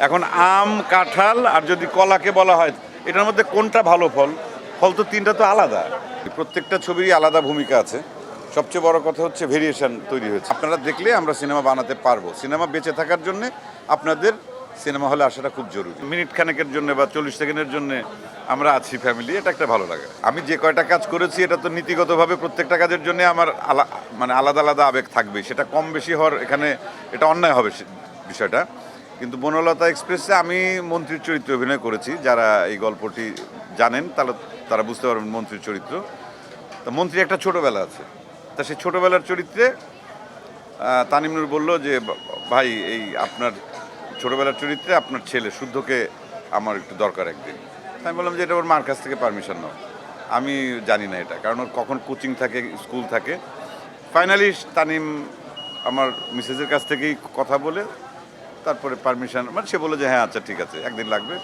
এখন আম, কাঁঠাল আর যদি কলাকে বলা হয় এটার মধ্যে কোনটা ভালো ফল? ফল তো তিনটা তো আলাদা। প্রত্যেকটা ছবিরই আলাদা ভূমিকা আছে। সবচেয়ে বড় কথা হচ্ছে ভেরিয়েশন তৈরি হয়েছে। আপনারা দেখলে আমরা সিনেমা বানাতে পারবো। সিনেমা বেঁচে থাকার জন্য আপনাদের সিনেমা হলে আসাটা খুব জরুরি। মিনিট খানেকের জন্য বা 40 সেকেন্ডের জন্য আমরা আছি ফ্যামিলি, এটা একটা ভালো লাগে। আমি যে কয়টা কাজ করেছি এটা তো নীতিগতভাবে প্রত্যেকটা কাজের জন্য আমার মানে আলাদা আলাদা আবেগ থাকবে। সেটা কম বেশি হওয়ার এখানে এটা অন্যায় হবে বিষয়টা। কিন্তু বনলতা এক্সপ্রেসে আমি মন্ত্রীর চরিত্রে অভিনয় করেছি। যারা এই গল্পটি জানেন তারা বুঝতে পারবেন মন্ত্রীর চরিত্র। তা মন্ত্রী একটা ছোটোবেলা আছে, তা সেই ছোটোবেলার চরিত্রে তানিম নূর বলল যে ভাই এই আপনার ছোটোবেলার চরিত্রে আপনার ছেলে শুদ্ধকে আমার একটু দরকার একদিন। আমি বললাম যে এটা ওর মার কাছ থেকে পারমিশন নাও। আমি জানি না এটা, কারণ ওর কখন কোচিং থাকে, স্কুল থাকে। ফাইনালি তানিম আমার মিসেসের কাছ থেকেই কথা বলে তারপরে পারমিশন, মানে সে বললো যে হ্যাঁ আচ্ছা ঠিক আছে, একদিন লাগবে,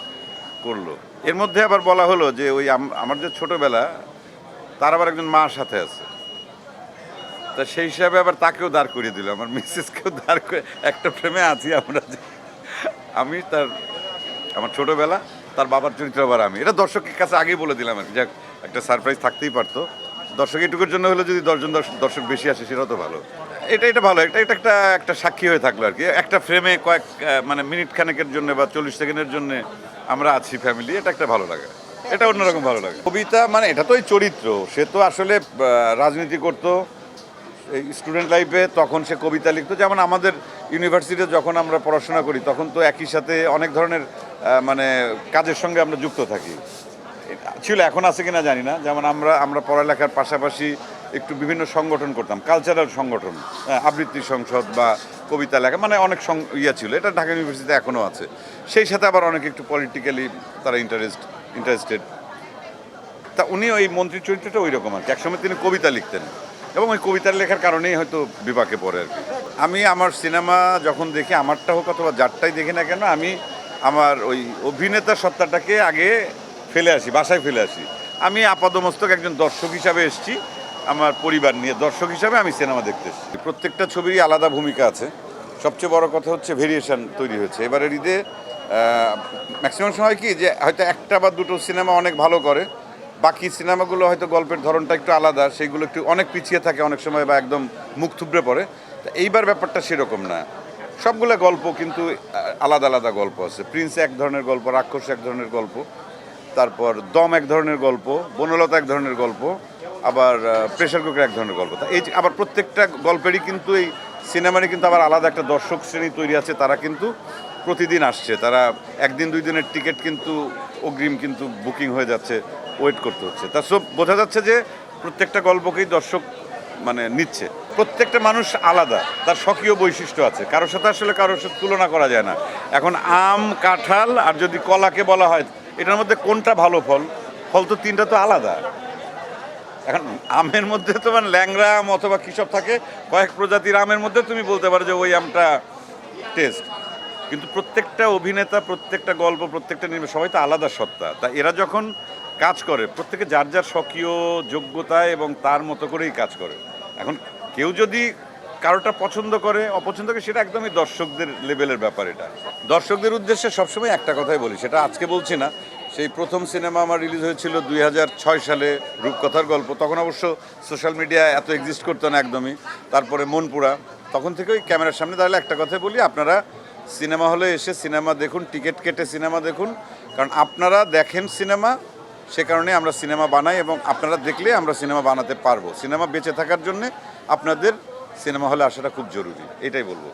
করলো। এর মধ্যে আবার বলা হলো যে ওই আমার যে ছোটোবেলা তার আবার একজন মার সাথে আছে, তা সেই হিসাবে আবার তাকেও দাঁড় করিয়ে দিল, আমার মিসেসকেও দাঁড় করে একটা ফ্রেমে আছি আমরা। আমি আমার ছোটোবেলা, তার বাবার চরিত্র আবার আমি। এটা দর্শকের কাছে আগেই বলে দিলাম আর কি, যাক একটা সারপ্রাইজ থাকতেই পারতো। দর্শক এটুকুর জন্য হলে যদি 10 জন দর্শক বেশি আসে সেটাও তো ভালো। এটা ভালো, এটা একটা সাক্ষী হয়ে থাকলো আর কি। একটা ফ্রেমে মানে মিনিট খানেকের জন্য বা 40 সেকেন্ডের জন্য আমরা আছি ফ্যামিলি, এটা একটা ভালো লাগে, এটা অন্যরকম ভালো লাগে। কবিতা মানে এটা তো ওই চরিত্র, সে তো আসলে রাজনীতি করতো এই স্টুডেন্ট লাইফে, তখন সে কবিতা লিখতো। যেমন আমাদের ইউনিভার্সিটিতে যখন আমরা পড়াশোনা করি তখন তো একই সাথে অনেক ধরনের মানে কাজের সঙ্গে আমরা যুক্ত থাকি ছিল, এখন আছে কিনা জানি না। যেমন আমরা পড়ালেখার পাশাপাশি একটু বিভিন্ন সংগঠন করতাম, কালচারাল সংগঠন, আবৃত্তি সংসদ বা কবিতা লেখা, মানে অনেক ছিল। এটা ঢাকা ইউনিভার্সিটিতে এখনও আছে। সেই সাথে আবার অনেকে একটু পলিটিক্যালি তারা ইন্টারেস্টেড। তা উনি ওই মন্ত্রীর চরিত্রটা ওই রকম আর কি। একসময় তিনি কবিতা লিখতেন এবং ওই কবিতার লেখার কারণেই হয়তো বিপাকে পড়ে আর কি। আমি আমার সিনেমা যখন দেখি, আমারটা হোক অথবা যারটাই দেখি না কেন, আমি আমার ওই অভিনেতা সত্তাটাকে আগে ফেলে আসি, বাসায় ফেলে আসি। আমি আপাদমস্তক একজন দর্শক হিসাবে এসেছি, আমার পরিবার নিয়ে দর্শক হিসাবে আমি সিনেমা দেখতে এসেছি। প্রত্যেকটা ছবিরই আলাদা ভূমিকা আছে। সবচেয়ে বড় কথা হচ্ছে ভেরিয়েশন তৈরি হয়েছে। এবারের ঈদে ম্যাক্সিমাম সময় কি যে হয়তো একটা বা দুটো সিনেমা অনেক ভালো করে, বাকি সিনেমাগুলো হয়তো গল্পের ধরনটা একটু আলাদা, সেইগুলো একটু অনেক পিছিয়ে থাকে অনেক সময় বা একদম মুখ থুবড়ে পড়ে। তো এইবার ব্যাপারটা সেরকম না, সবগুলো গল্প কিন্তু আলাদা আলাদা গল্প আছে। প্রিন্স এক ধরনের গল্প, রাক্ষস এক ধরনের গল্প, তারপর দম এক ধরনের গল্প, বনলতা এক ধরনের গল্প, আবার প্রেশার কুকার এক ধরনের গল্প। তা এই আবার প্রত্যেকটা গল্পেরই কিন্তু এই সিনেমারই কিন্তু আবার আলাদা একটা দর্শক শ্রেণী তৈরি আছে। তারা কিন্তু প্রতিদিন আসছে, তারা একদিন 2 দিনের টিকিট কিন্তু অগ্রিম কিন্তু বুকিং হয়ে যাচ্ছে, ওয়েট করতে হচ্ছে। তা সব বোঝা যাচ্ছে যে প্রত্যেকটা গল্পকেই দর্শক মানে নিচ্ছে। প্রত্যেকটা মানুষ আলাদা, তার স্বকীয় বৈশিষ্ট্য আছে, কারোর সাথে আসলে কারোর সাথে তুলনা করা যায় না। এখন আম, কাঁঠাল আর যদি কলাকে বলা হয় এটার মধ্যে কোনটা ভালো ফল? ফল তো তিনটা তো আলাদা। এখন আমের মধ্যে তো মানে ল্যাংড়া আম অথবা কৃষক থাকে, কয়েক প্রজাতির আমের মধ্যে তুমি বলতে পারো যে ওই আমটা টেস্ট। কিন্তু প্রত্যেকটা অভিনেতা, প্রত্যেকটা গল্প, প্রত্যেকটা সবাই তো আলাদা সত্তা। তা এরা যখন কাজ করে প্রত্যেকে যার যার স্বকীয় যোগ্যতায় এবং তার মতো করেই কাজ করে। এখন কেউ যদি কারোটা পছন্দ করে অপছন্দ করে, সেটা একদমই দর্শকদের লেভেলের ব্যাপার। এটা দর্শকদের উদ্দেশ্যে সবসময় একটা কথাই বলি, সেটা আজকে বলছি না। সেই প্রথম সিনেমা আমার রিলিজ হয়েছিল 2006 সালে, রূপকথার গল্প। তখন অবশ্য সোশ্যাল মিডিয়া এত এক্সিস্ট করতো না একদমই। তারপরে মনপুরা, তখন থেকেই ক্যামেরার সামনে দাঁড়ালে একটা কথাই বলি, আপনারা সিনেমা হলে এসে সিনেমা দেখুন, টিকিট কেটে সিনেমা দেখুন। কারণ আপনারা দেখেন সিনেমা, সে কারণে আমরা সিনেমা বানাই এবং আপনারা দেখলে আমরা সিনেমা বানাতে পারবো। সিনেমা বেঁচে থাকার জন্যে আপনাদের সিনেমা হলে আসাটা খুব জরুরি, এটাই বলবো।